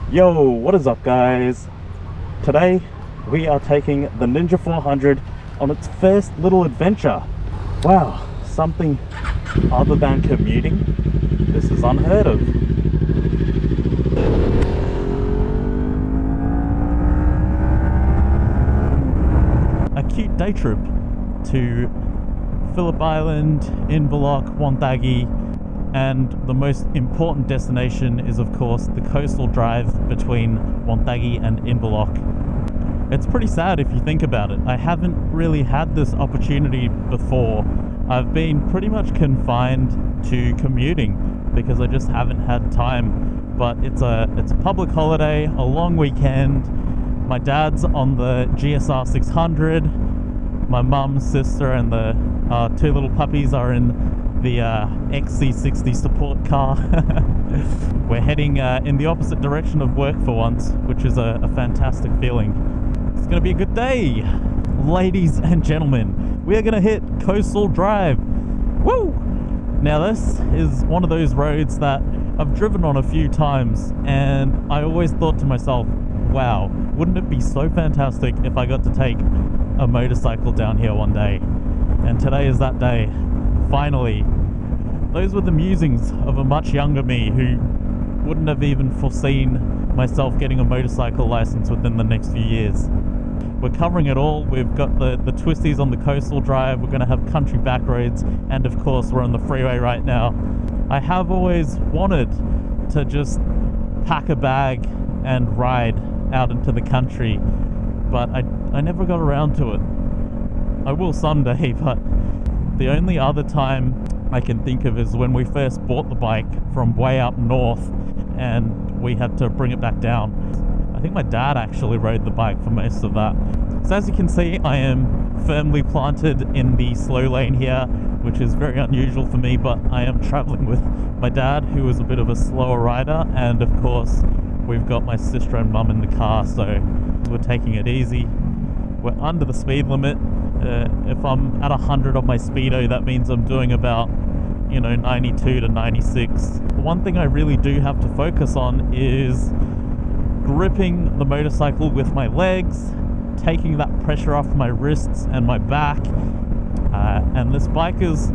Yo, what is up guys? Today we are taking the Ninja 400 on its first little adventure. Wow, something other than commuting. This is unheard of. A cute day trip to Phillip Island, Inverloch, Wonthaggi, and the most important destination is of course the coastal drive between Wonthaggi and Inverloch. It's pretty sad if you think about it. I haven't really had this opportunity before. I've been pretty much confined to commuting because I just haven't had time. But it's a public holiday, a long weekend. My dad's on the GSR 600. My mum, sister, and the two little puppies are in the XC60 support car. We're heading in the opposite direction of work for once, which is a fantastic feeling. It's gonna be a good day. Ladies and gentlemen, we are gonna hit Coastal Drive. Woo! Now this is one of those roads that I've driven on a few times, and I always thought to myself, wow, wouldn't it be so fantastic if I got to take a motorcycle down here one day? And today is that day. Finally. Those were the musings of a much younger me who wouldn't have even foreseen myself getting a motorcycle license within the next few years. We're covering it all. We've got the twisties on the coastal drive, we're going to have country back roads, and of course we're on the freeway right now. I have always wanted to just pack a bag and ride out into the country, but I never got around to it. I will someday, but the only other time I can think of is when we first bought the bike from way up north and we had to bring it back down. I think my dad actually rode the bike for most of that. So as you can see, I am firmly planted in the slow lane here, which is very unusual for me, but I am traveling with my dad, who is a bit of a slower rider, and of course we've got my sister and mum in the car, so we're taking it easy. We're under the speed limit. If I'm at 100 on my speedo, that means I'm doing about 92 to 96. One thing I really do have to focus on is gripping the motorcycle with my legs, taking that pressure off my wrists and my back, and this bike is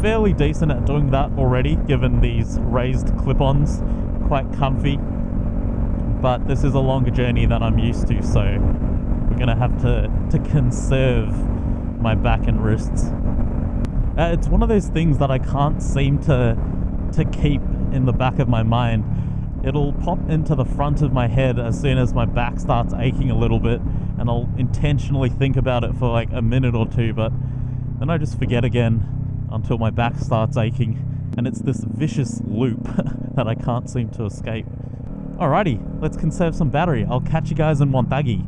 fairly decent at doing that already, given these raised clip-ons, quite comfy. But this is a longer journey than I'm used to, so we're gonna have to conserve my back and wrists. It's one of those things that I can't seem to keep in the back of my mind. It'll pop into the front of my head as soon as my back starts aching a little bit, and I'll intentionally think about it for like a minute or two, but then I just forget again until my back starts aching, and it's this vicious loop that I can't seem to escape. Alrighty, let's conserve some battery. I'll catch you guys in Wonthaggi.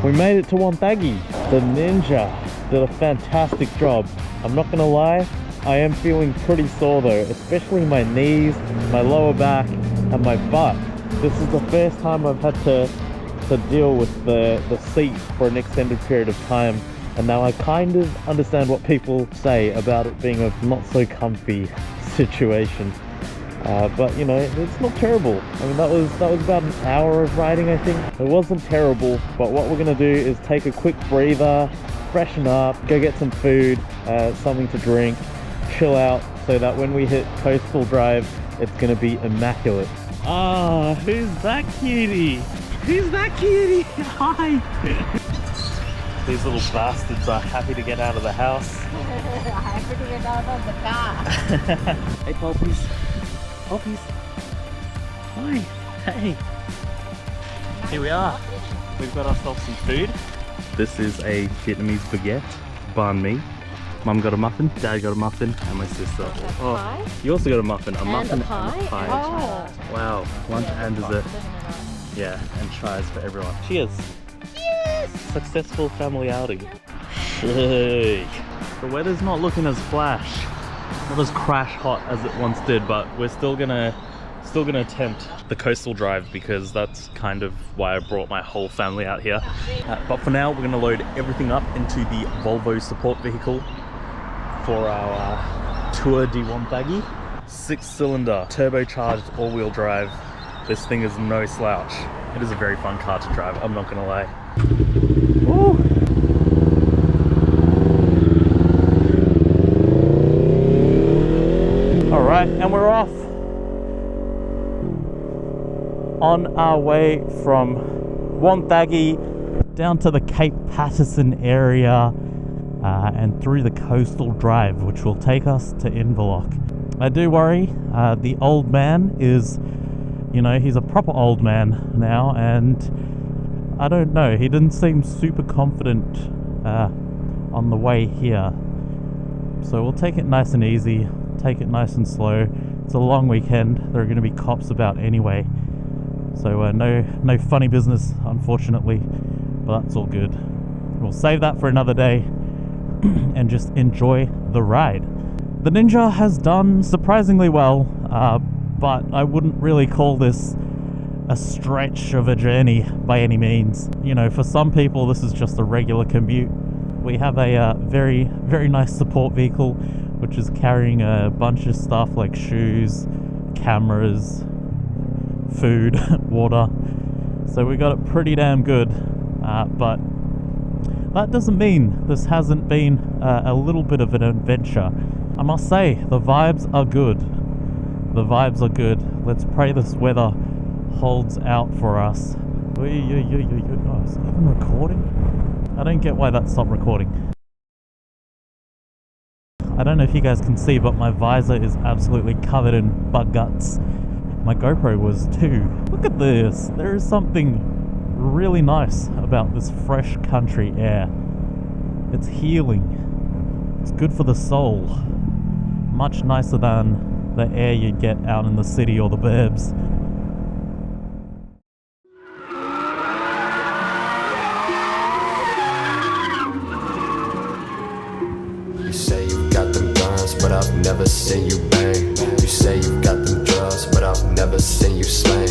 We made it to Wonthaggi. The Ninja did a fantastic job. I'm not gonna lie, I am feeling pretty sore though, especially my knees, my lower back, and my butt. This is the first time I've had to deal with the seat for an extended period of time, and now I kind of understand what people say about it being a not so comfy situation. But it's not terrible. I mean, that was about an hour of riding, I think. It wasn't terrible, but what we're gonna do is take a quick breather, freshen up, go get some food, something to drink, chill out, so that when we hit Coastal Drive, it's gonna be immaculate. Ah, who's that cutie? Who's that cutie? Hi! These little bastards are happy to get out of the house. Happy to get out of the car. Hey, puppies. Puppies. Hi. Hey. Here we are. We've got ourselves some food. This is a Vietnamese baguette, banh mi. Mum got a muffin, Dad got a muffin, and my sister. Pie? You also got a muffin, a muffin and a pie. Oh. Wow, lunch and dessert. Yeah, and tries for everyone. Cheers. Yes. Successful family outing. Hey. The weather's not looking as flash, not as crash hot as it once did, but we're still gonna Still gonna attempt the coastal drive because that's kind of why I brought my whole family out here. But for now, we're gonna load everything up into the Volvo support vehicle for our Tour de Wonthaggi. 6-cylinder, turbocharged all-wheel drive. This thing is no slouch. It is a very fun car to drive, I'm not gonna lie. Woo. All right, and we're off. On our way from Wonthaggi down to the Cape Patterson area and through the coastal drive, which will take us to Inverloch. I do worry, the old man is, you know, he's a proper old man now, and I don't know, he didn't seem super confident on the way here. So we'll take it nice and easy, take it nice and slow. It's a long weekend, there are going to be cops about anyway. So no funny business, unfortunately, but that's all good. We'll save that for another day and just enjoy the ride. The Ninja has done surprisingly well, but I wouldn't really call this a stretch of a journey by any means. You know, for some people this is just a regular commute. We have a very, very nice support vehicle, which is carrying a bunch of stuff like shoes, cameras, food, water, so we got it pretty damn good, but that doesn't mean this hasn't been a little bit of an adventure. I must say, the vibes are good. The vibes are good. Let's pray this weather holds out for us. Oh, is it even recording? I don't get why that stopped recording. I don't know if you guys can see, but my visor is absolutely covered in bug guts. My GoPro was too. Look at this. There is something really nice about this fresh country air. It's healing. It's good for the soul. Much nicer than the air you'd get out in the city or the burbs. You say you've got them guns, but I've never seen you bang. You say you've got them drugs, but I've never seen you slang.